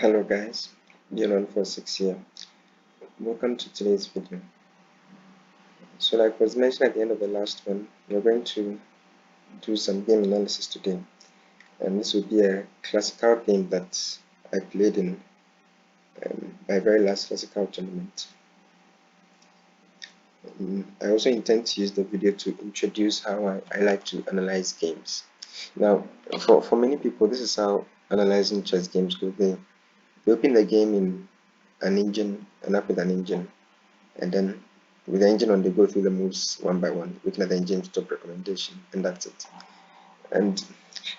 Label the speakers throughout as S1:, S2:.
S1: Hello guys, bn146 here. Welcome to today's video. So like was mentioned at the end of the last one, we're going to do some game analysis today. And this will be a classical game that I played in my very last classical tournament. I also intend to use the video to introduce how I like to analyze games. Now, for many people, this is how analyzing chess games go. They open the game in an engine, an app with an engine, and then with the engine on, they go through the moves one by one, looking at the engine's top recommendation, and that's it. And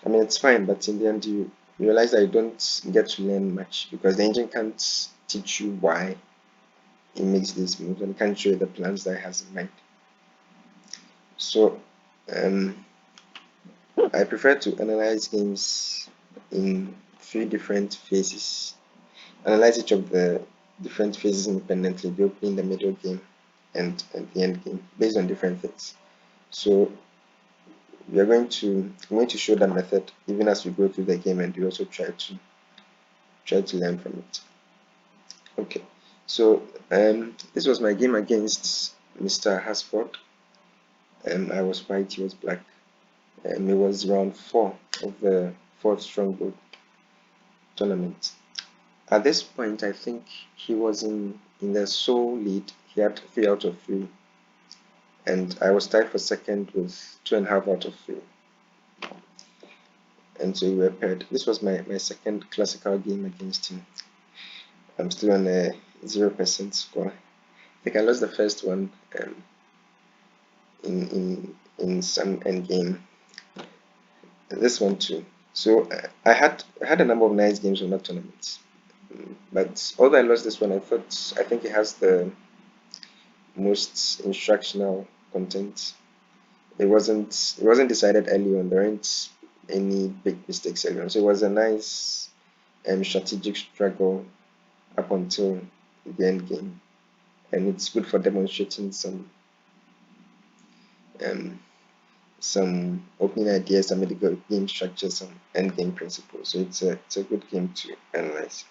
S1: I mean, it's fine, but in the end, you realize that you don't get to learn much because the engine can't teach you why it makes these moves, and it can't show you the plans that it has in mind. So I prefer to analyze games in 3 different phases. Analyze each of the different phases independently, the opening, the middle game, and the end game, based on different things. So I'm going to show that method even as we go through the game, and we also try to learn from it. Okay, so this was my game against Mr. Hasford. I was white, he was black. It was round 4 of the 4th stronghold tournament. At this point, I think he was in the sole lead. He had 3 out of 3, and I was tied for second with 2.5 out of 3. And so we were paired. This was my second classical game against him. I'm still on a 0% score. I think I lost the first one in some endgame. This one too. So I had a number of nice games on that tournament. But although I lost this one, I think it has the most instructional content. It wasn't decided early on. There weren't any big mistakes early on. So it was a nice strategic struggle up until the end game, and it's good for demonstrating some opening ideas, some medical game structures, some end game principles. So it's a good game to analyze.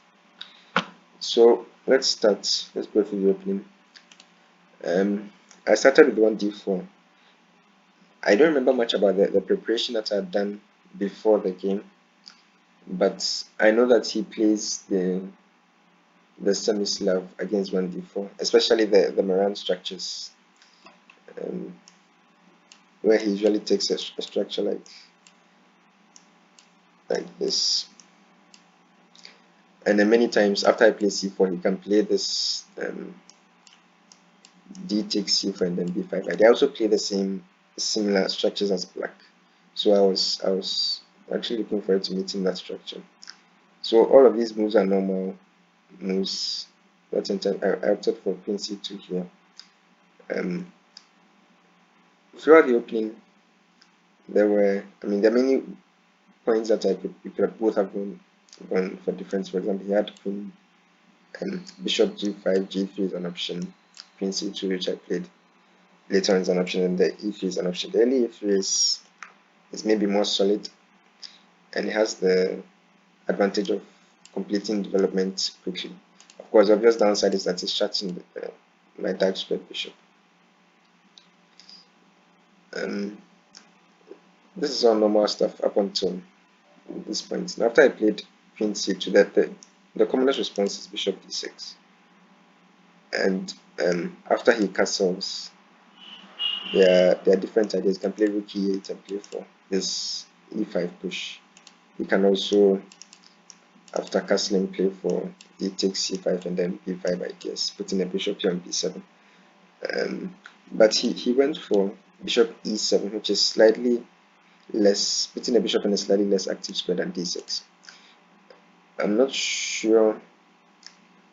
S1: So let's start. Let's go through the opening. I started with 1d4. I don't remember much about the preparation that I had done before the game, but I know that he plays the Semi-Slav against 1d4, especially the Moran structures, where he usually takes a structure like this. And then many times after I play c4, he can play this d takes c4 and then b5. They also play the similar structures as black. So I was actually looking forward to meeting that structure. So all of these moves are normal moves. That's intent. I opted for queen c2 here. Throughout the opening, there are many points that we could both have gone for difference. For example, he had queen bishop g5, g3 is an option, queen c2, which I played later on is an option, and the e3 is an option. The early e3 is maybe more solid, and it has the advantage of completing development quickly. Of course, the obvious downside is that it's shutting my dark squared bishop. This is all normal stuff up until this point. Now, after I played queen c2, the commonest response is bishop d6, and after he castles, there are different ideas. You can play rook e8 and play for this e5 push. You can also, after castling, play for d takes c5 and then b5 ideas, putting a bishop here on b7. But he went for bishop e7, which is slightly less, putting a bishop in a slightly less active square than d6. I'm not sure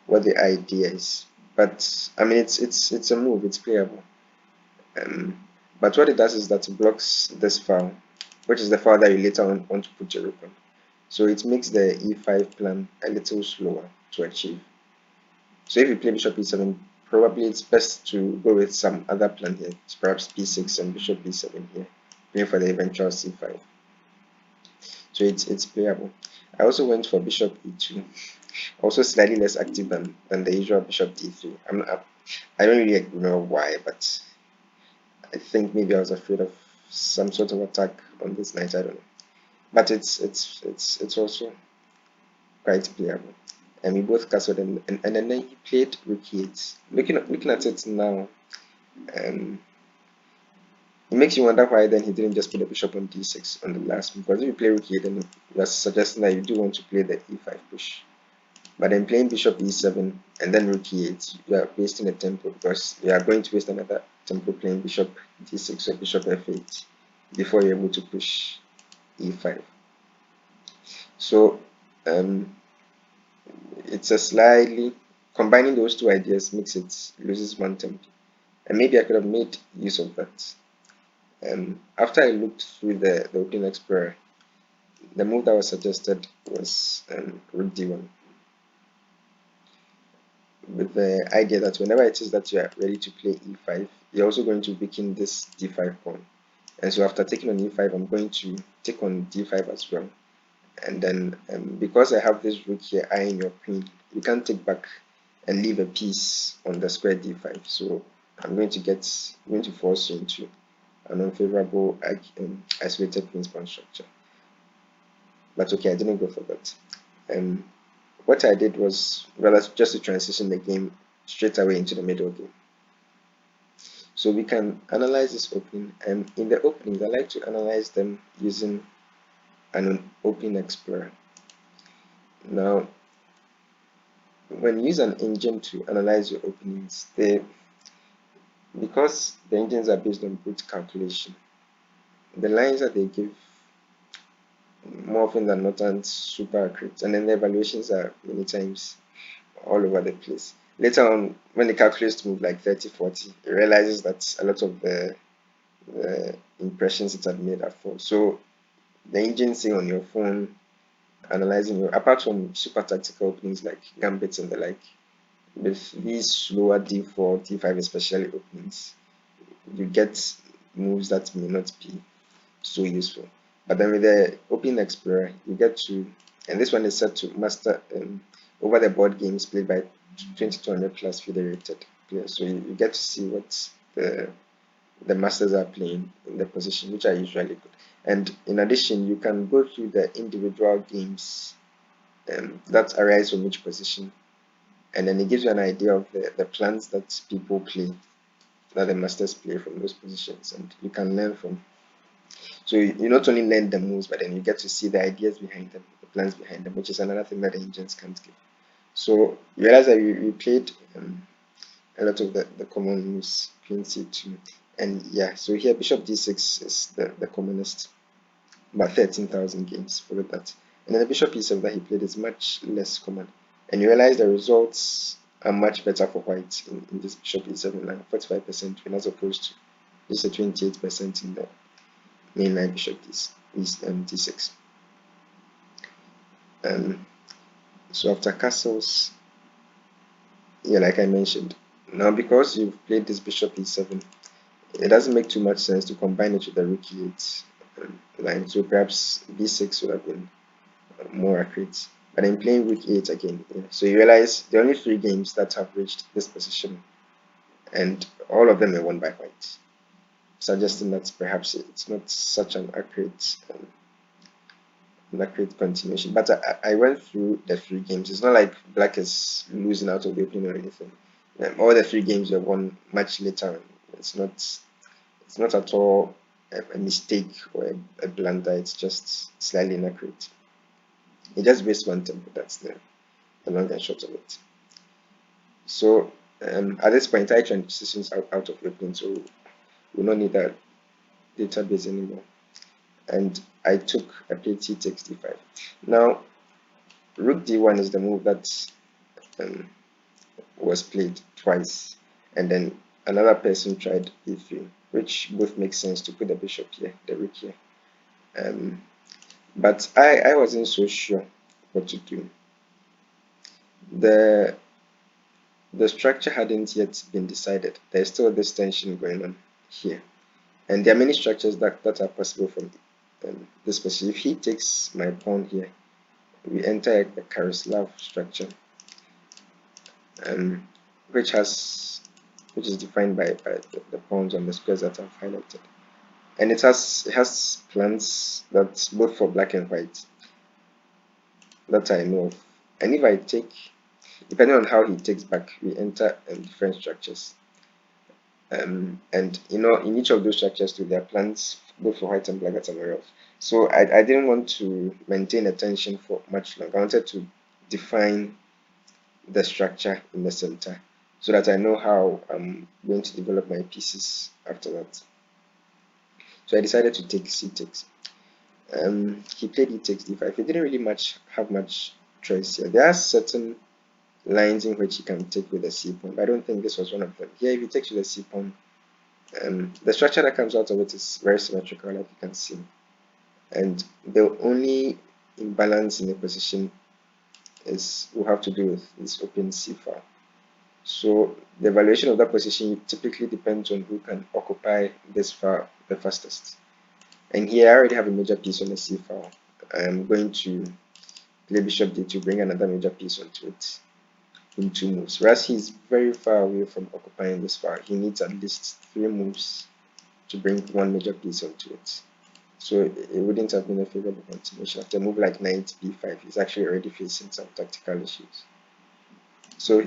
S1: what the idea is, but I mean it's a move, it's playable. But what it does is that it blocks this file, which is the file that you later want to put your rook on. So it makes the e5 plan a little slower to achieve. So if you play bishop e7, probably it's best to go with some other plan here. It's perhaps b6 and bishop b7 here, playing for the eventual c5. So it's playable. I also went for bishop e2. Also slightly less active than the usual bishop d3. I don't really know why, but I think maybe I was afraid of some sort of attack on this knight. I don't know, but it's also quite playable. And we both castled, and then he played rook e8. Looking at it now, um, it makes you wonder why then he didn't just put the bishop on d6 on the last move. Because if you play rook e8, then that's suggesting that you do want to play the e5 push. But then playing bishop e7 and then rook e8, you are wasting a tempo because you are going to waste another tempo playing bishop d6 or bishop f8 before you're able to push e5. So it's a slightly combining those two ideas makes it loses one tempo, and maybe I could have made use of that. After I looked through the Open Explorer, the move that was suggested was rook d1, with the idea that whenever it is that you are ready to play e5, you're also going to weaken this d5 pawn. And so after taking on e5, I'm going to take on d5 as well. And then because I have this rook here eyeing your queen, you can't take back and leave a piece on the square d5. So I'm going to force you into an unfavorable isolated queen's pawn structure. But okay, I didn't go for that. What I did was just to transition the game straight away into the middle game. So we can analyze this opening, and in the openings, I like to analyze them using an Open Explorer. Now, when you use an engine to analyze your openings, because the engines are based on brute calculation, the lines that they give more often than not aren't super accurate, and then the evaluations are many times all over the place. Later on, when the calculates move like 30-40, it realizes that a lot of the impressions it had made are false. So the engine, say on your phone, analyzing your, apart from super tactical openings like gambits and the like, with these slower d4, d5 especially openings, you get moves that may not be so useful. But then with the Open Explorer, you get to, and this one is set to master over the board games played by 2200 plus federated players. So you get to see what the masters are playing in the position, which are usually good. And in addition, you can go through the individual games that arise from each position, and then it gives you an idea of the plans that people play, that the masters play from those positions, and you can learn from. So you not only learn the moves, but then you get to see the ideas behind them, the plans behind them, which is another thing that the engines can't give. So you realize that we played a lot of the common moves, queen c2, and yeah, so here bishop d6 is the commonest, about 13,000 games, forget that. And then the bishop e7 that he played is much less common, and you realize the results are much better for white in this bishop e7 line, 45% win as opposed to just a 28% in the mainline bishop d6. So after castles, yeah, like I mentioned, now because you've played this bishop e7, it doesn't make too much sense to combine it with the rook e8 line. So perhaps b6 would have been more accurate. But I'm playing rook e8 again. Yeah. So you realize the only 3 games that have reached this position, and all of them are won by white, suggesting that perhaps it's not such an accurate continuation. But I went through the 3 games. It's not like black is losing out of the opening or anything. All the 3 games were won much later. It's not at all a mistake or a blunder. It's just slightly inaccurate. It just wastes one tempo. That's the long and short of it. So at this point, I transitions out of opening, so we don't need that database anymore. And I played c takes d5. Now, rook d1 is the move that was played twice, and then another person tried e3, which both make sense to put the bishop here, the rook here. But I wasn't so sure what to do. The structure hadn't yet been decided. There's still this tension going on here, and there are many structures that are possible from this position. If he takes my pawn here, we enter a Karaslav structure, which is defined by the pawns on the squares that I've highlighted, and it has plans that's both for black and white that I know of. And if I take, depending on how he takes back, we enter different structures. And in each of those structures too, there are plans both for white and black that I'm aware of. So I didn't want to maintain a tension for much longer. I wanted to define the structure in the center so that I know how I'm going to develop my pieces after that. So I decided to take c takes. He played e takes d5. He didn't really have much choice here. There are certain lines in which he can take with the c pawn, but I don't think this was one of them. Here, if he takes with the c pawn, the structure that comes out of it is very symmetrical, like you can see. And the only imbalance in the position will have to do with this open c file. So the evaluation of that position typically depends on who can occupy this file the fastest. And here I already have a major piece on the c file. I am going to play bishop d2, bring another major piece onto it in 2 moves. Whereas he's very far away from occupying this file. He needs at least 3 moves to bring one major piece onto it. So it wouldn't have been a favorable continuation. After a move like knight b5, he's actually already facing some tactical issues. So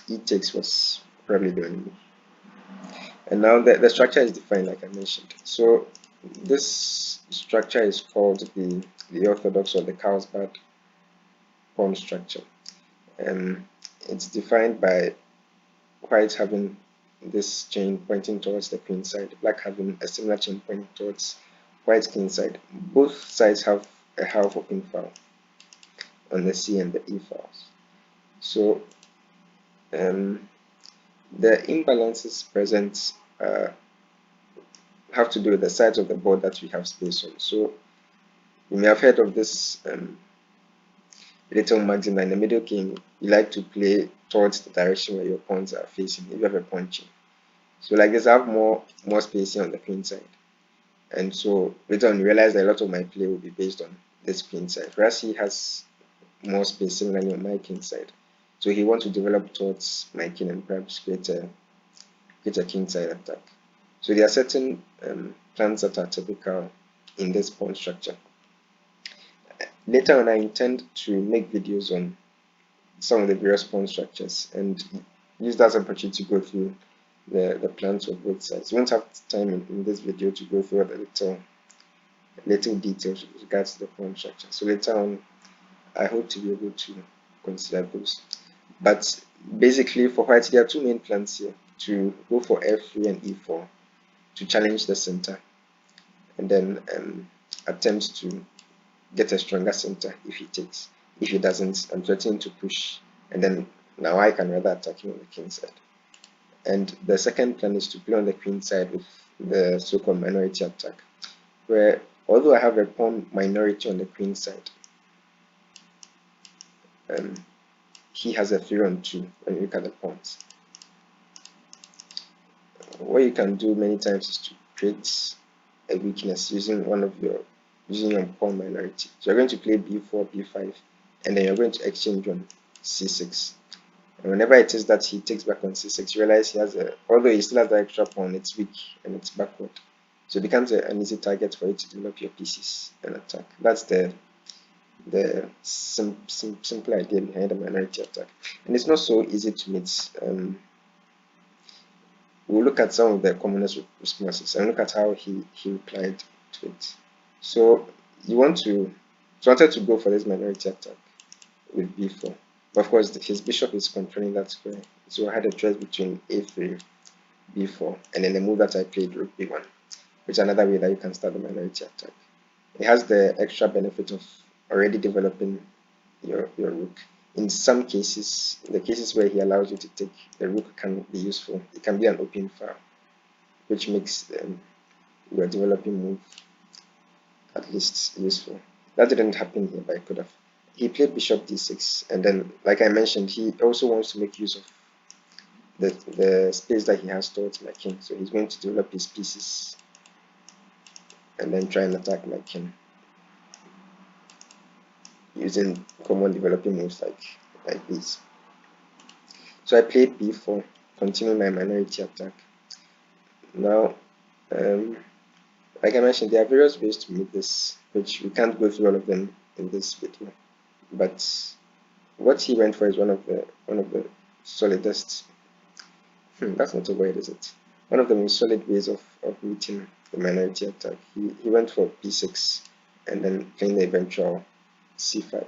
S1: e takes was probably the only move. And now the structure is defined, like I mentioned. So this structure is called the orthodox or the Carlsbad pawn structure. It's defined by white having this chain pointing towards the queen side, black having a similar chain pointing towards white's king side. Both sides have a half open file on the c and the e files. So the imbalances present have to do with the sides of the board that we have space on. So you may have heard of this little maxim that in the middle game you like to play towards the direction where your pawns are facing if you have a pawn chain. So like this, I have more spacing on the queen side, and so later on you realize that a lot of my play will be based on this queen side, whereas he has more space similarly on my king side. So he wants to develop towards my king and perhaps create a king side attack. So there are certain plans that are typical in this pawn structure. Later on, I intend to make videos on some of the various pawn structures and use that opportunity to go through the plans of both sides. We won't have time in this video to go through the little details with regards to the pawn structure. So later on, I hope to be able to consider those. But basically, for white, there are 2 main plans here: to go for f3 and e4 to challenge the center, and then attempt to get a stronger center if he takes. If he doesn't, I'm threatening to push, and then now I can rather attack him on the king side. And the second plan is to play on the queen side with the so-called minority attack, where although I have a pawn minority on the queen side, he has a 3-on-2 when you look at the pawns. What you can do many times is to create a weakness using your pawn minority. So you're going to play b4, b5, and then you're going to exchange on c6. And whenever it is that he takes back on c6, you realize he has although he still has the extra pawn, it's weak and it's backward. So it becomes an easy target for you to develop your pieces and attack. That's the simple idea behind the minority attack. And it's not so easy to meet. We'll look at some of the commonest responses and look at how he replied to it. So wanted to go for this minority attack with b4. But of course, his bishop is controlling that square. So I had a choice between a3, b4, and then the move that I played, rook b1, which is another way that you can start the minority attack. It has the extra benefit of already developing your rook. In some cases, in the cases where he allows you to take, the rook can be useful. It can be an open file, which makes your developing move at least useful. That didn't happen here, but it could have. He played bishop d6, and then, like I mentioned, he also wants to make use of the space that he has towards my king. So he's going to develop his pieces and then try and attack my king. using common developing moves like this. So I played b4, continuing my minority attack. Now, like I mentioned, there are various ways to make this, which we can't go through all of them in this video. But what he went for is one of the solidest. That's not a word, is it? One of the most solid ways of meeting the minority attack. He went for b6 and then playing the eventual c5.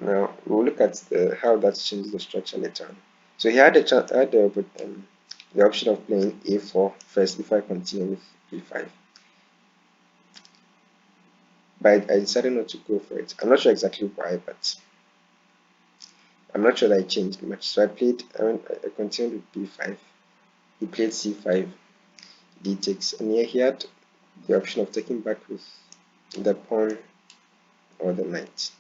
S1: Now we'll look at how that changes the structure later on. So he had the option of playing a4 first if I continue with b5. But I decided not to go for it. I'm not sure exactly why, but I'm not sure that I changed much. So I continued with b5. He played c5, d takes, and here he had the option of taking back with the pawn or the knight.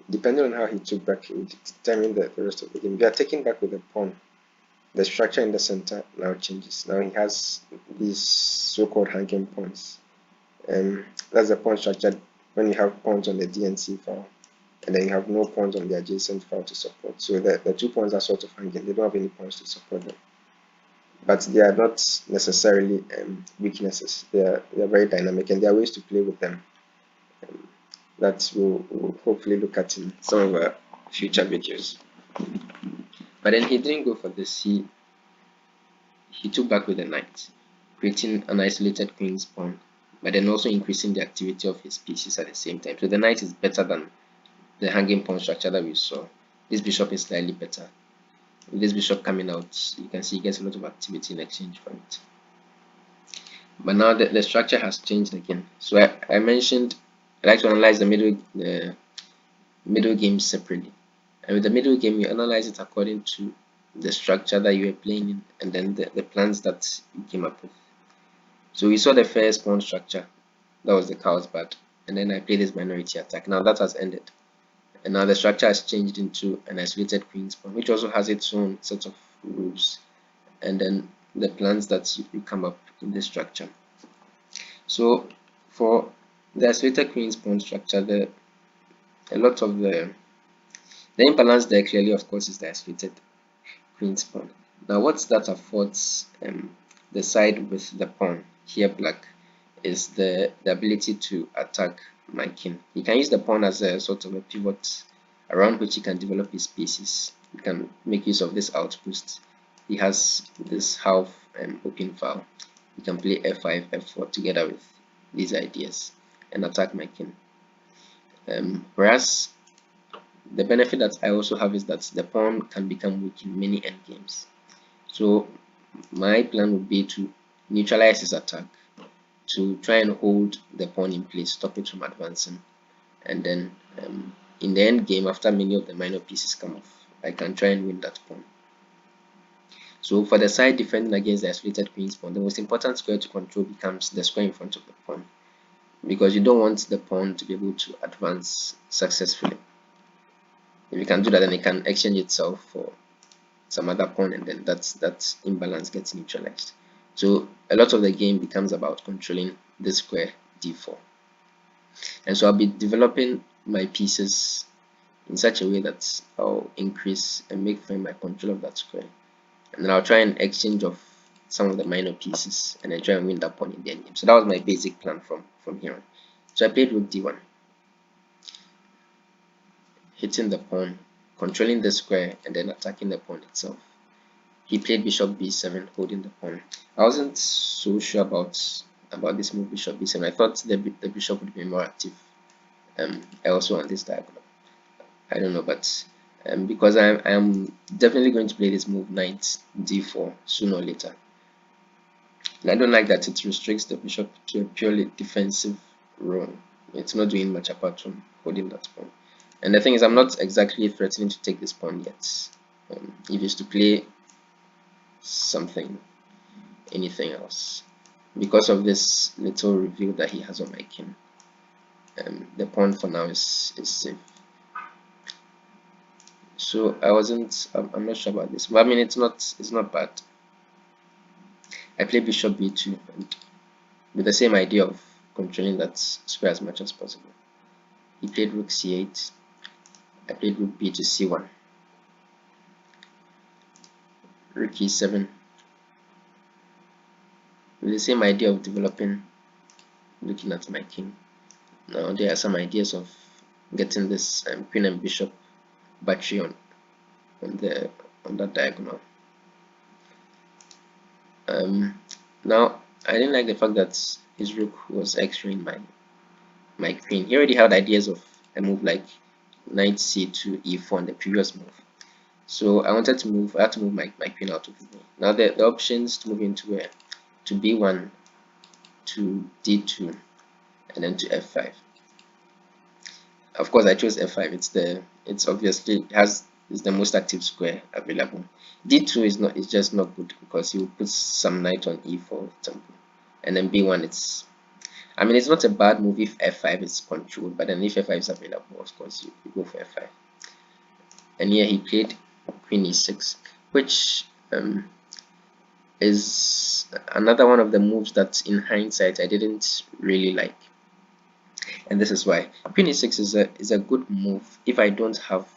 S1: Depending on how he took back, it would determine the rest of the game. If you are taking back with the pawn, the structure in the center now changes. Now he has these so-called hanging pawns. That's the pawn structure when you have pawns on the D and C file, and then you have no pawns on the adjacent file to support. So the 2 pawns are sort of hanging. They don't have any pawns to support them. But they are not necessarily weaknesses. They are very dynamic, and there are ways to play with them. That we'll hopefully look at in some of our future videos. But then he didn't go for this. He took back with the knight, creating an isolated queen's pawn, but then also increasing the activity of his pieces at the same time. So the knight is better than the hanging pawn structure that we saw. This bishop is slightly better. With this bishop coming out, you can see he gets a lot of activity in exchange for it. But now the structure has changed again. So I mentioned I like to analyze the middle game separately. And with the middle game, you analyze it according to the structure that you were playing in, and then the plans that you came up with. So we saw the first pawn structure, that was the Carlsbad, and then I played this minority attack. Now that has ended, and now the structure has changed into an isolated queen's pawn, which also has its own set of rules, and then the plans that you come up in this structure. So for the isolated queen's pawn structure, a lot of the imbalance there clearly, of course, is the isolated queen's pawn. Now what that affords the side with the pawn here, black, is the ability to attack my king. He can use the pawn as a sort of a pivot around which he can develop his pieces. He can make use of this outpost. He has this half open file. He can play f5, f4 together with these ideas and attack my king. Whereas the benefit that I also have is that the pawn can become weak in many endgames. So my plan would be to neutralize his attack, to try and hold the pawn in place, stop it from advancing, and then in the end game, after many of the minor pieces come off, I can try and win that pawn. So for the side defending against the isolated queen's pawn, the most important square to control becomes the square in front of the pawn, because you don't want the pawn to be able to advance successfully. If you can do that, then it can exchange itself for some other pawn, and then that imbalance gets neutralized. So a lot of the game becomes about controlling this square d4, and so I'll be developing my pieces in such a way that I'll increase and make firm my control of that square, and then I'll try and exchange of some of the minor pieces and then try and win that pawn in the endgame. So that was my basic plan from here on. So I played rook d1, hitting the pawn, controlling the square, and then attacking the pawn itself. He played bishop b7, holding the pawn. I wasn't so sure about this move, bishop b7. I thought the bishop would be more active also on this diagonal. I don't know, but because I am definitely going to play this move, knight d4, sooner or later. And I don't like that it restricts the bishop to a purely defensive role. It's not doing much apart from holding that pawn. And the thing is, I'm not exactly threatening to take this pawn yet. If it's to play something, anything else, because of this little reveal that he has on my king, the pawn for now is safe. So I'm not sure about this, but I mean it's not bad. I played bishop b2, and with the same idea of controlling that square as much as possible. He played rook c8. I played rook b to c1. Rook e7. With the same idea of developing, looking at my king. Now there are some ideas of getting this queen and bishop battery on that diagonal. Now I didn't like the fact that his rook was x-raying my queen. He already had ideas of a move like knight c2 e4 on the previous move. So I wanted to move. I had to move my queen out of the way. Now the options to move into were to b1, to d2, and then to f5. Of course, I chose f5. It's obviously is the most active square available. d2 is just not good because you put some knight on e4, for example, and then b1. I mean, it's not a bad move if f5 is controlled, but then if f5 is available, of course you go for f5. And here he played queen e6, which is another one of the moves that in hindsight I didn't really like. And this is why queen e6 is a good move if I don't have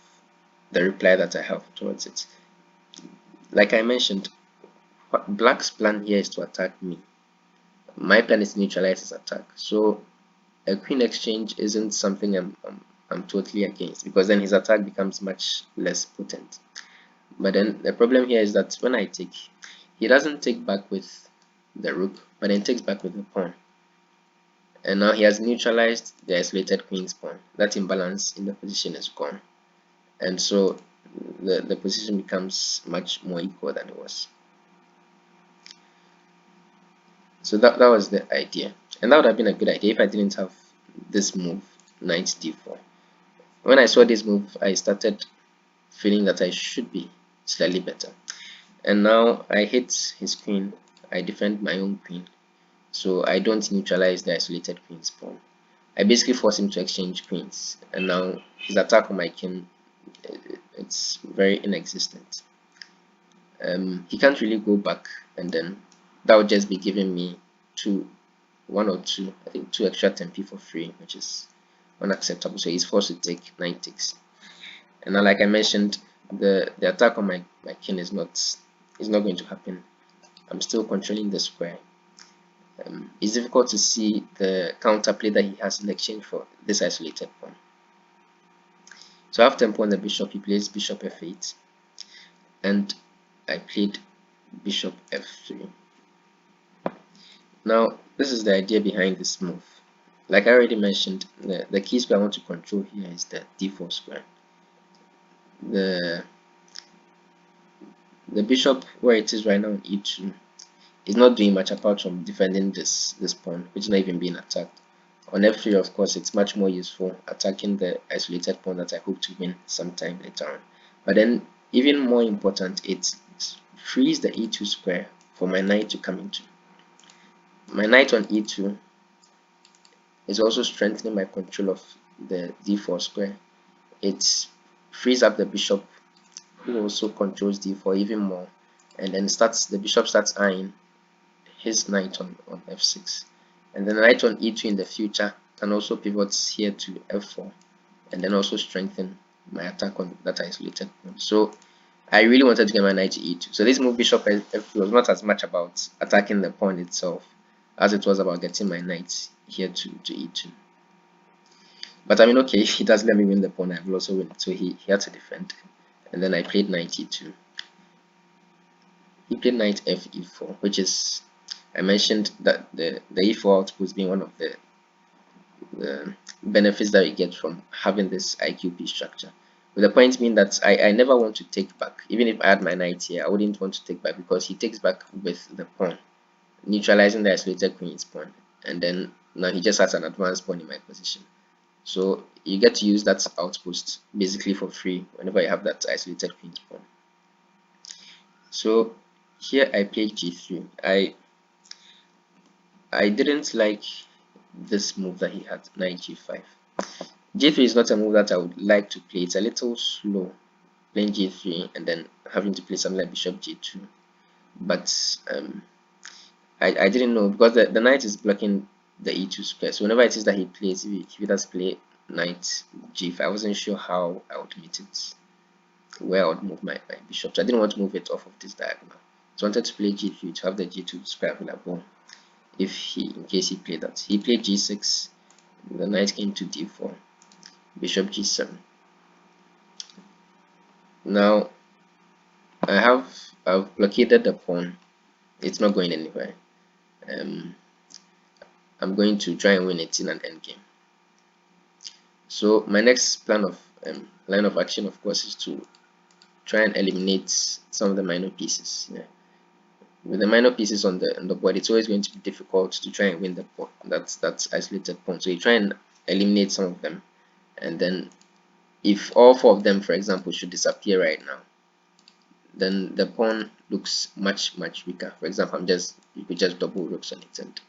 S1: the reply that I have towards it. Like I mentioned, black's plan here is to attack me. My plan is to neutralize his attack. So a queen exchange isn't something I'm totally against, because then his attack becomes much less potent. But then the problem here is that when I take, he doesn't take back with the rook, but then takes back with the pawn. And now he has neutralized the isolated queen's pawn. That imbalance in the position is gone. And so the position becomes much more equal than it was. So that was the idea. And that would have been a good idea if I didn't have this move, knight d4. When I saw this move, I started feeling that I should be slightly better. And now I hit his queen, I defend my own queen, so I don't neutralize the isolated queen's pawn. I basically force him to exchange queens, and now his attack on my king, it's very inexistent. He can't really go back, and then that would just be giving me one or two, I think two extra tempi for free, which is unacceptable. So he's forced to take knight takes. And now, like I mentioned, the attack on my king is not going to happen. I'm still controlling the square. It's difficult to see the counterplay that he has in exchange for this isolated pawn. So after tempo on the bishop, he plays bishop f8, and I played bishop f3. Now this is the idea behind this move. Like I already mentioned, the key square I want to control here is the d4 square. The bishop where it is right now on e2 is not doing much apart from defending this pawn, which is not even being attacked. On f3, of course, it's much more useful attacking the isolated pawn that I hope to win sometime later on. But then, even more important, it frees the e2 square for my knight to come into. My knight on e2 is also strengthening my control of the d4 square. It frees up the bishop, who also controls d4 even more, and then the bishop starts eyeing his knight on f6, and then knight on e2 in the future can also pivot here to f4, and then also strengthen my attack on that isolated pawn. So I really wanted to get my knight to e2. So this move bishop f3 was not as much about attacking the pawn itself as it was about getting my knight here to e2. But I mean, okay, if he does let me win the pawn, I will also win. So he had to defend, and then I played knight e2. He played knight f e4, which is, I mentioned that the e4 outpost being one of the benefits that you get from having this IQP structure. With the point being that I never want to take back. Even if I had my knight here, I wouldn't want to take back because he takes back with the pawn, neutralizing the isolated queen's pawn. And then now he just has an advanced pawn in my position. So you get to use that outpost basically for free whenever you have that isolated queen's pawn. So here I played g3. I didn't like this move that he had, knight g5. g3 is not a move that I would like to play. It's a little slow playing g3 and then having to play something like bishop g2. But I didn't know because the knight is blocking the e2 square. So whenever it is that he plays, if he does play knight g5, I wasn't sure how I would meet it, where I would move my bishop. So I didn't want to move it off of this diagonal. So I wanted to play g3 to have the g2 square available in case he played that. He played g6, the knight came to d4, bishop g7. Now I've blockaded the pawn. It's not going anywhere. I'm going to try and win it in an endgame. So my next line of action, of course, is to try and eliminate some of the minor pieces. Yeah. With the minor pieces on the board, it's always going to be difficult to try and win the pawn. That's isolated pawn. So you try and eliminate some of them, and then if all four of them, for example, should disappear right now, then the pawn looks much weaker. For example, you could just double rooks on it and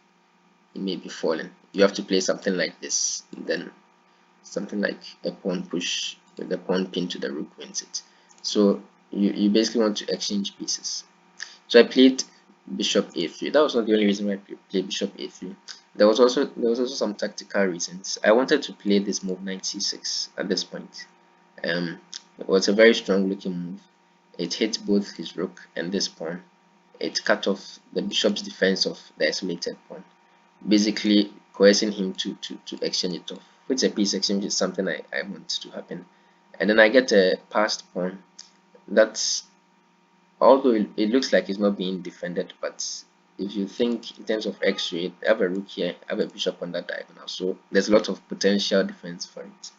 S1: it may be falling. You have to play something like this, and then something like a pawn push with the pawn pinned to the rook wins it. So you basically want to exchange pieces. So I played bishop a3. That was not the only reason why I played bishop a3. There was also some tactical reasons. I wanted to play this move knight c6 at this point. It was a very strong looking move. It hit both his rook and this pawn. It cut off the bishop's defense of the isolated pawn, basically coercing him to exchange it off, which a piece exchange is something I want to happen. And then I get a passed pawn. That's, although it looks like it's not being defended, but if you think in terms of x-ray, I have a rook here, I have a bishop on that diagonal, so there's a lot of potential defense for it.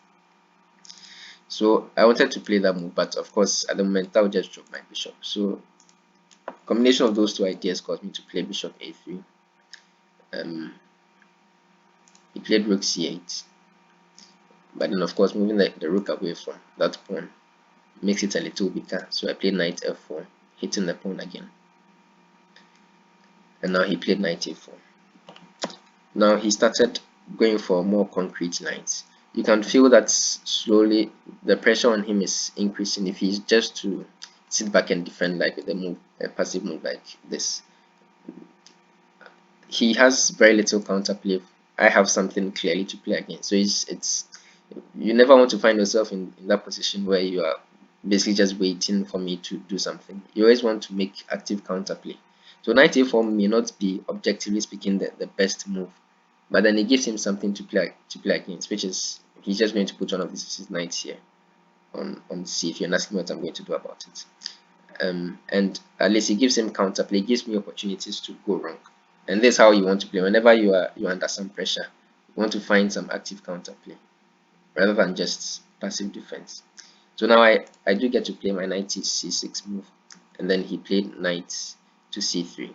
S1: So I wanted to play that move, but of course at the moment I would just drop my bishop. So combination of those two ideas caused me to play bishop a3. He played rook c8, but then of course moving the rook away from that pawn makes it a little weaker. So I played knight f4, hitting the pawn again, and now he played knight a4. Now he started going for more concrete lines. You can feel that slowly the pressure on him is increasing if he's just to sit back and defend like with a passive move like this. He has very little counterplay. I have something clearly to play against. So you never want to find yourself in that position where you are basically just waiting for me to do something. You always want to make active counterplay. So knight a4 may not be, objectively speaking, the best move, but then it gives him something to play against, which is he's just going to put one of his knights here on c3 and ask me what I'm going to do about it. And at least it gives him counterplay, it gives me opportunities to go wrong. And this is how you want to play. Whenever you're under some pressure, you want to find some active counterplay rather than just passive defense. So now I do get to play my knight to c6 move, and then he played knight to c3.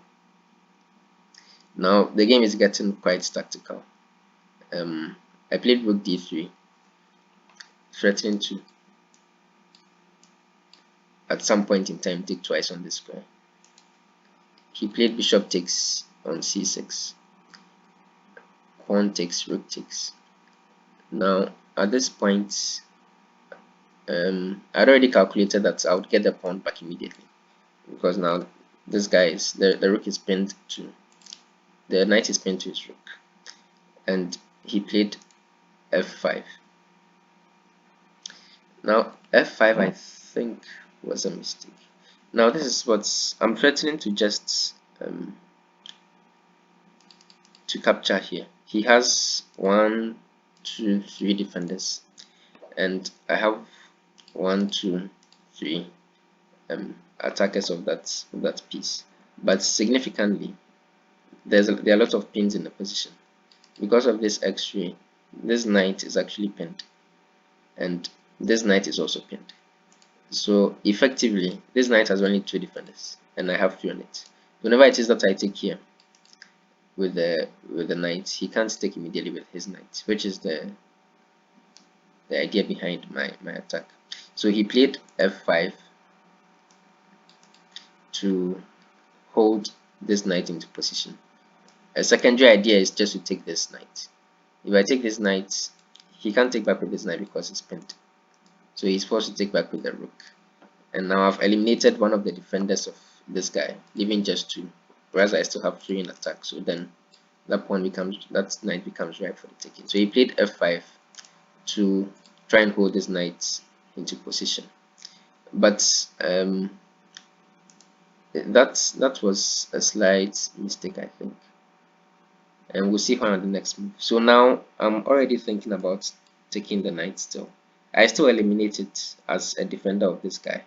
S1: Now the game is getting quite tactical. I played rook d3, threatening to at some point in time take twice on the square. He played bishop takes on c6, pawn takes, rook takes. Now at this point, I'd already calculated that I would get the pawn back immediately, because now this guy is the rook is pinned to the knight is pinned to his rook, and he played f5. Now f5 I think was a mistake. Now this is what I'm threatening to just to capture here. He has 1, 2, 3 defenders, and I have 1, 2, 3 attackers of that piece. But significantly, there are a lot of pins in the position. Because of this x-ray, this knight is actually pinned, and this knight is also pinned. So effectively, this knight has only 2 defenders, and I have 3 on it. Whenever it is that I take here with the knight, he can't take immediately with his knight, which is the idea behind my attack. So he played f5 to hold this knight into position. A secondary idea is just to take this knight. If I take this knight, he can't take back with this knight because it's pinned. So he's forced to take back with the rook. And now I've eliminated one of the defenders of this guy, leaving just 2. whereas I still have 3 in attack. So then that knight becomes ripe for the taking. So he played f5 to try and hold his knight into position. But that was a slight mistake, I think. And we'll see on the next move. So now I'm already thinking about taking the knight still. I still eliminate it as a defender of this guy.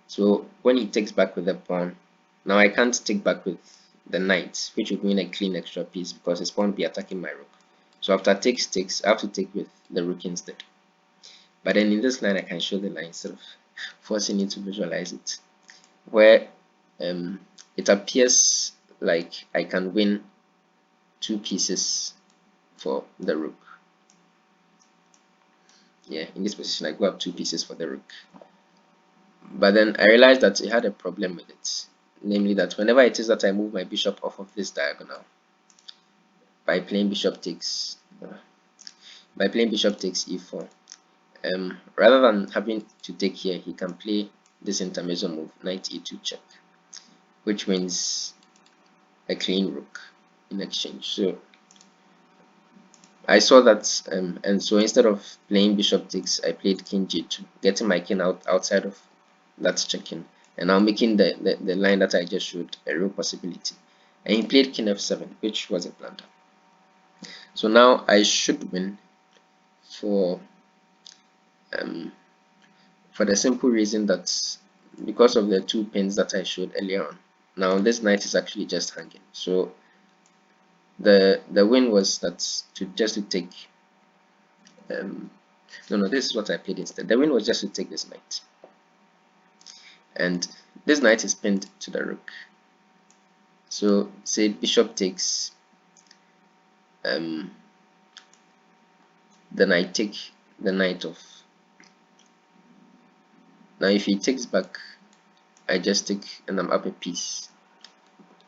S1: So when he takes back with the pawn, now I can't take back with the knight, which would mean a clean extra piece because his pawn will be attacking my rook. So after takes, I have to take with the rook instead. But then in this line, I can show the line instead of forcing you to visualize it, where it appears like I can win 2 pieces for the rook. Yeah, in this position I go up 2 pieces for the rook. But then I realized that it had a problem with it, namely that whenever it is that I move my bishop off of this diagonal by playing bishop takes e4, rather than having to take here, he can play this intermezzo move, knight e2 check, which means a clean rook in exchange. So I saw that, and so instead of playing bishop takes, I played king g2, getting my king outside of that checking, and now making the line that I just showed a real possibility. And he played king f7, which was a blunder. So now I should win for the simple reason that because of the 2 pins that I showed earlier on, now this knight is actually just hanging. So the win was that to take no, this is what I played instead. The win was just to take this knight, and this knight is pinned to the rook. So say bishop takes, then I take the knight off. Now if he takes back, I just take and I'm up a piece.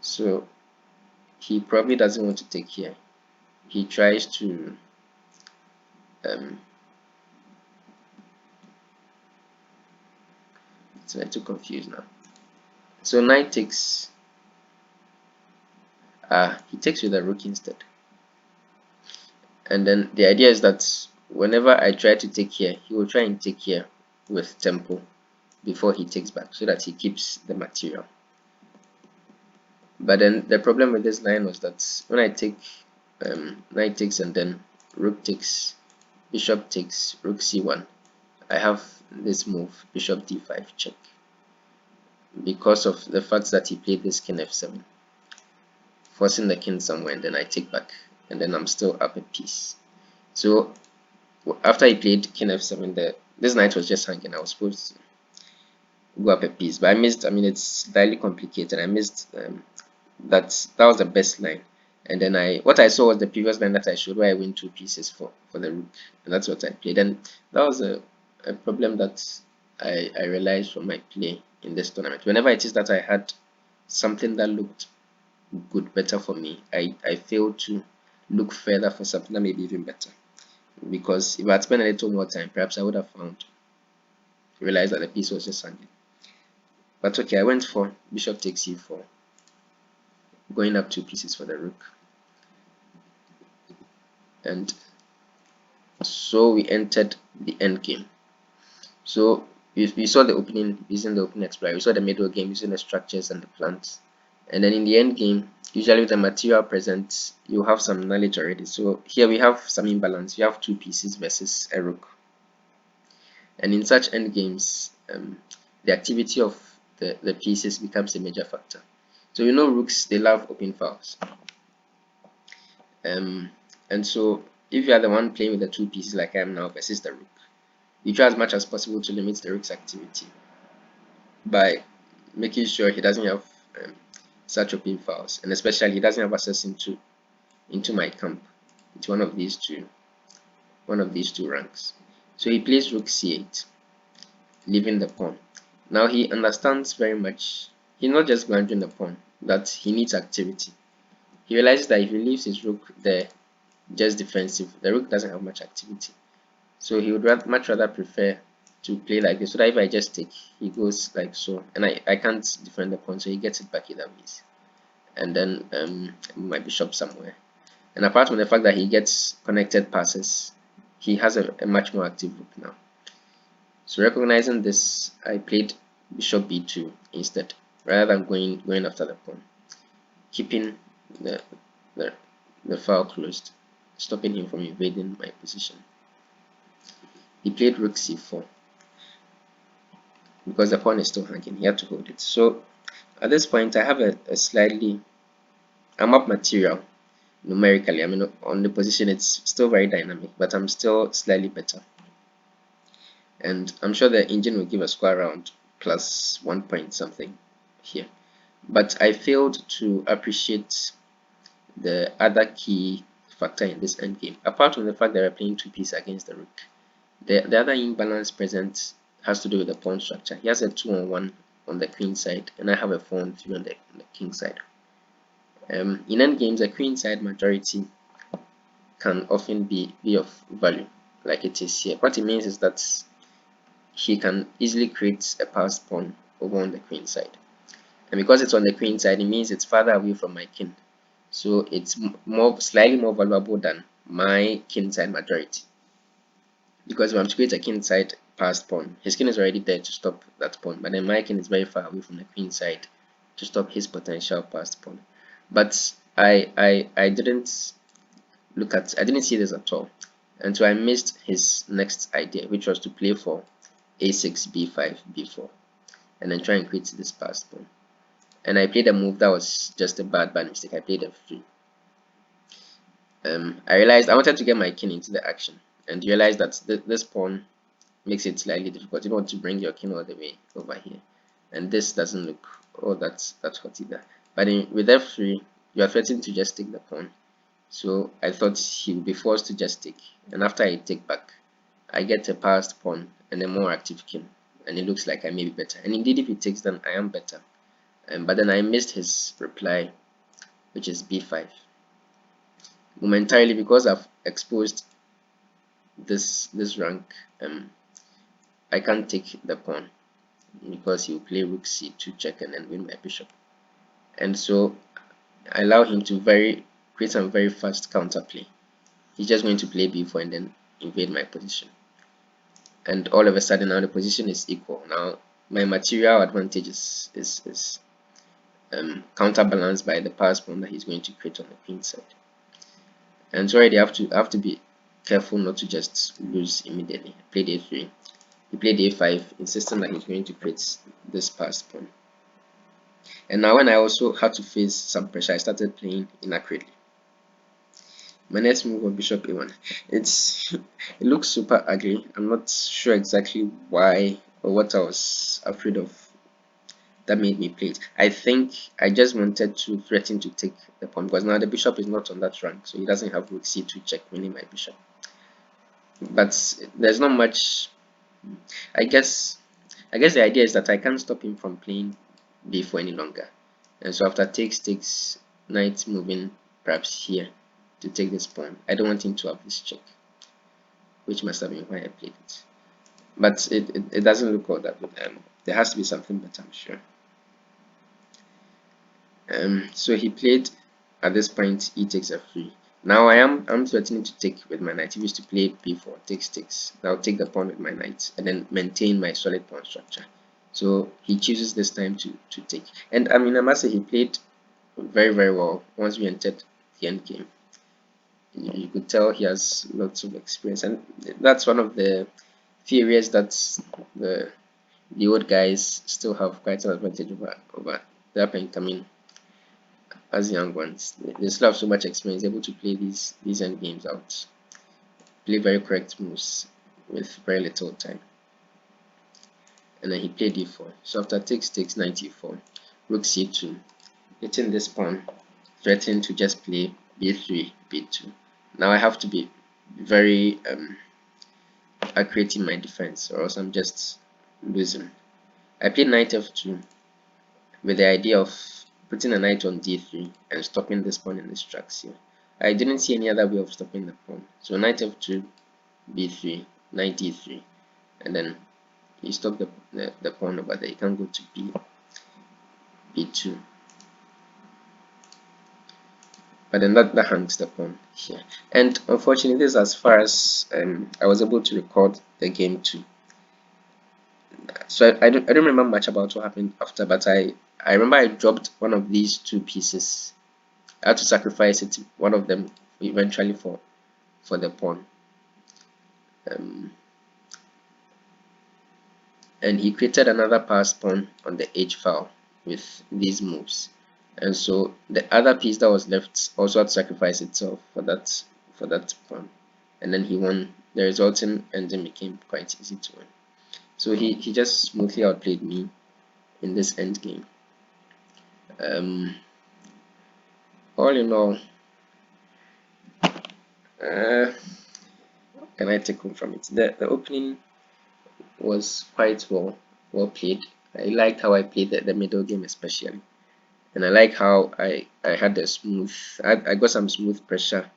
S1: So he probably doesn't want to take here. He tries to so I'm too confused now. So knight takes, he takes with the rook instead. And then the idea is that whenever I try to take here, he will try and take here with tempo before he takes back, so that he keeps the material. But then the problem with this line was that when I take knight takes and then rook takes, bishop takes, rook c1, I have this move, bishop d5 check, because of the fact that he played this king f7, forcing the king somewhere, and then I take back, and then I'm still up a piece. So after he played king f7, this knight was just hanging. I was supposed to go up a piece, but I missed. I mean, it's slightly complicated. I missed that was the best line. And then what I saw was the previous line that I showed, where I win 2 pieces for the rook, and that's what I played. And that was a problem that I realized from my play in this tournament. Whenever it is that I had something that looked good, better for me, I failed to look further for something that may be even better. Because if I had spent a little more time, perhaps I would have realized that the piece was just hanging. But okay, I went for bishop takes e4, going up 2 pieces for the rook. And so we entered the end game. So we saw the opening using the opening explorer, we saw the middle game using the structures and the plants, and then in the end game, usually with the material present, you have some knowledge already. So here we have some imbalance. You have 2 pieces versus a rook, and in such end games, the activity of the pieces becomes a major factor. So you know rooks, they love open files, and so if you are the one playing with the 2 pieces like I am now versus the rook, you try as much as possible to limit the rook's activity by making sure he doesn't have such open files, and especially he doesn't have access into my camp, into one of these two ranks. So he plays rook c8, leaving the pawn. Now he understands very much, he's not just blundering the pawn, that he needs activity. He realizes that if he leaves his rook there just defensive, the rook doesn't have much activity. So he would much rather prefer to play like this, so that if I just take, he goes like so, and I can't defend the pawn, so he gets it back either ways.
S2: and then my bishop somewhere. And apart from the fact that he gets connected passes, he has a much more active rook now. So recognizing this, I played bishop b2 instead, rather than going after the pawn, keeping the the, the file closed, stopping him from invading my position. He played rook c4 because the pawn is still hanging. He had to hold it. So at this point, I have a slightly, I'm up material numerically. I mean, on the position, it's still very dynamic, but I'm still slightly better. And I'm sure the engine will give a score around plus 1 point something here. But I failed to appreciate the other key factor in this endgame. Apart from the fact that we're playing two pieces against the rook, the other imbalance present has to do with the pawn structure. He has a 2-on-1 on the queen side, and I have a 4-on-3 on the king side. In endgames, the queen side majority can often be of value, like it is here. What it means is that he can easily create a passed pawn over on the queen side. And because it's on the queen side, it means it's farther away from my king. So it's slightly more valuable than my king side majority. Because if I'm to create a king side passed pawn, his king is already there to stop that pawn. But then my king is very far away from the queen side to stop his potential passed pawn. But I didn't I didn't see this at all. And so I missed his next idea, which was to play for a6, b5, b4, and then try and create this passed pawn. And I played a move that was just a bad mistake. I played f3. I realized I wanted to get my king into the action, and realized that this pawn makes it slightly difficult. You don't want to bring your king all the way over here, and this doesn't look all that hot either. But with f3, you are threatening to just take the pawn. So I thought he would be forced to just take, and after I take back, I get a passed pawn and a more active king, and it looks like I may be better. And indeed, if he takes, then I am better. But then I missed his reply, which is b5. Momentarily, because I've exposed this rank, I can't take the pawn because he will play rook c2 check and then win my bishop. And so I allow him to create some very fast counterplay. He's just going to play b4 and then invade my position. And all of a sudden now the position is equal. Now my material advantage is counterbalanced by the passed pawn that he's going to create on the queen side. And so already I have to be careful not to just lose immediately. I played a3. He played a5, insisting that he's going to create this passed pawn. And now when I also had to face some pressure, I started playing inaccurately. My next move was bishop a1. It looks super ugly. I'm not sure exactly why or what I was afraid of that made me play it. I think I just wanted to threaten to take the pawn because now the bishop is not on that rank, so he doesn't have rook c2 check winning my bishop. But there's not much. I guess the idea is that I can't stop him from playing b4 any longer. And so after takes, knight moving perhaps here to take this pawn. I don't want him to have this check, which must have been why I played it. But it doesn't look all that good. There has to be something better, I'm sure. So he played at this point e takes f3. Now I'm threatening to take with my knight. He used to play b4 takes. I'll take the pawn with my knight and then maintain my solid pawn structure. So he chooses this time to take. And I mean, I must say he played very well once we entered the end game. You could tell he has lots of experience, and that's one of the theories that the old guys still have quite an advantage over the up and coming as young ones. They still have so much experience, able to play these end games out, play very correct moves with very little time. And then he played d4. So after takes knight e4, rook c2, hitting this pawn, threatening to just play b3, b2. Now I have to be very accurate in my defense, or else I'm just losing. I played knight f2 with the idea of putting a knight on d3 and stopping this pawn in this tracks here. I didn't see any other way of stopping the pawn. So knight f2, b3, knight d3, and then you stop the pawn over there. You can't go to b2. but then that hangs the pawn here. And unfortunately, this is as far as I was able to record the game to. So I don't remember much about what happened after, but I remember I dropped one of these two pieces. I had to sacrifice it, one of them eventually for the pawn. And he created another pass pawn on the h file with these moves, and so the other piece that was left also had to sacrifice itself for that pawn, and then he won. The resulting ending became quite easy to win. So he just smoothly outplayed me in this endgame. All in all, can I take home from it? The opening was quite well played. I liked how I played the middle game especially, and I like how I had a smooth. I got some smooth pressure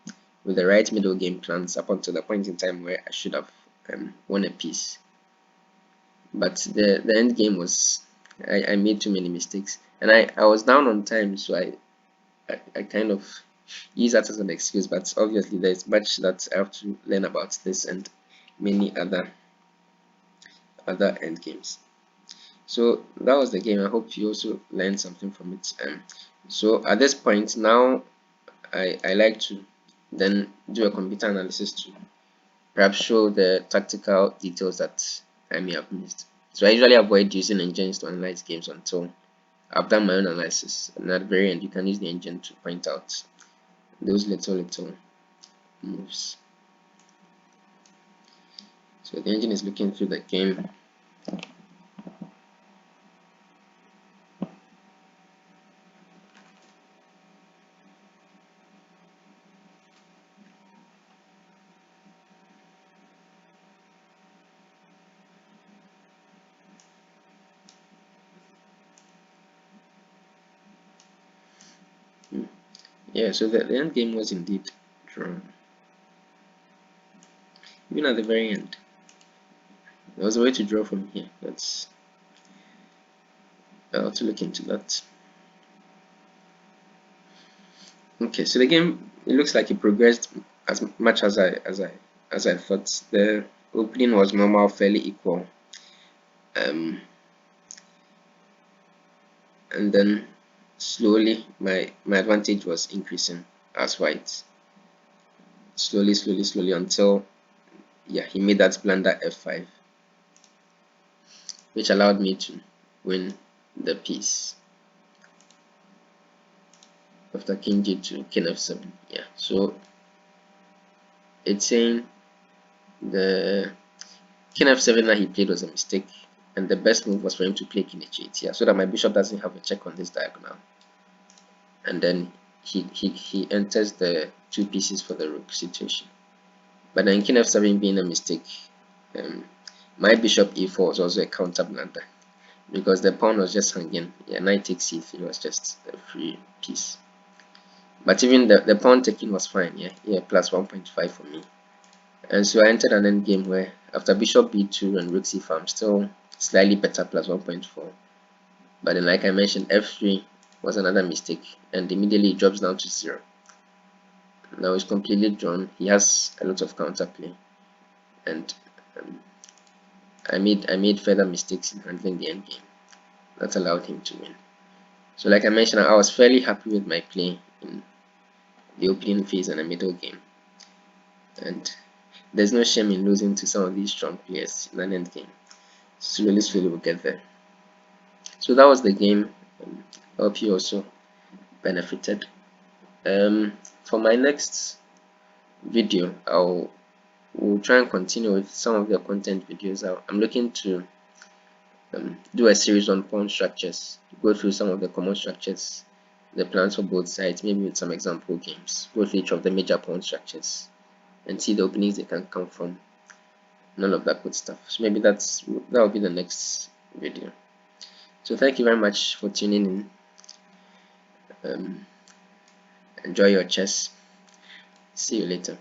S2: with the right middle game plans up until the point in time where I should have won a piece. But the end game was I made too many mistakes, and I was down on time, so I kind of use that as an excuse. But obviously there's much that I have to learn about this and many other end games. So that was the game. I hope you also learned something from it. So at this point now, I like to then do a computer analysis to perhaps show the tactical details that I may have missed. So I usually avoid using engines to analyze games until I've done my own analysis, and at the very end you can use the engine to point out those little moves. So the engine is looking through the game. Yeah, so the end game was indeed drawn. Even at the very end, there was a way to draw from here. I'll have to look into that. Okay, so the game, it looks like it progressed as much as I thought. The opening was normal, fairly equal, and then slowly my advantage was increasing as white. Slowly until yeah, he made that blunder f5, which allowed me to win the piece after king g2, king f7. Yeah, so it's saying the king f7 that he played was a mistake, and the best move was for him to play king h8 here, so that my bishop doesn't have a check on this diagonal. And then he enters the two pieces for the rook situation. But then king f7 being a mistake, my bishop e4 was also a counter blunder, because the pawn was just hanging. Yeah, knight takes c3 was just a free piece. But even the pawn taking was fine. Yeah, plus 1.5 for me. And so I entered an end game where after bishop b2 and rook c4, I'm still slightly better, plus 1.4. But then, like I mentioned, f3 was another mistake, and immediately it drops down to 0. Now it's completely drawn. He has a lot of counterplay, and I made further mistakes in handling the endgame that allowed him to win. So like I mentioned, I was fairly happy with my play in the opening phase and the middle game, and there's no shame in losing to some of these strong players in an endgame. Slowly we'll get there. So that was the game. I hope you also benefited. For my next video, will try and continue with some of the content videos. I'm looking to do a series on pawn structures, go through some of the common structures, the plans for both sides, maybe with some example games, go through each of the major pawn structures and see the openings they can come from, and all of that good stuff. So maybe that will be the next video. So thank you very much for tuning in. Enjoy your chess. See you later.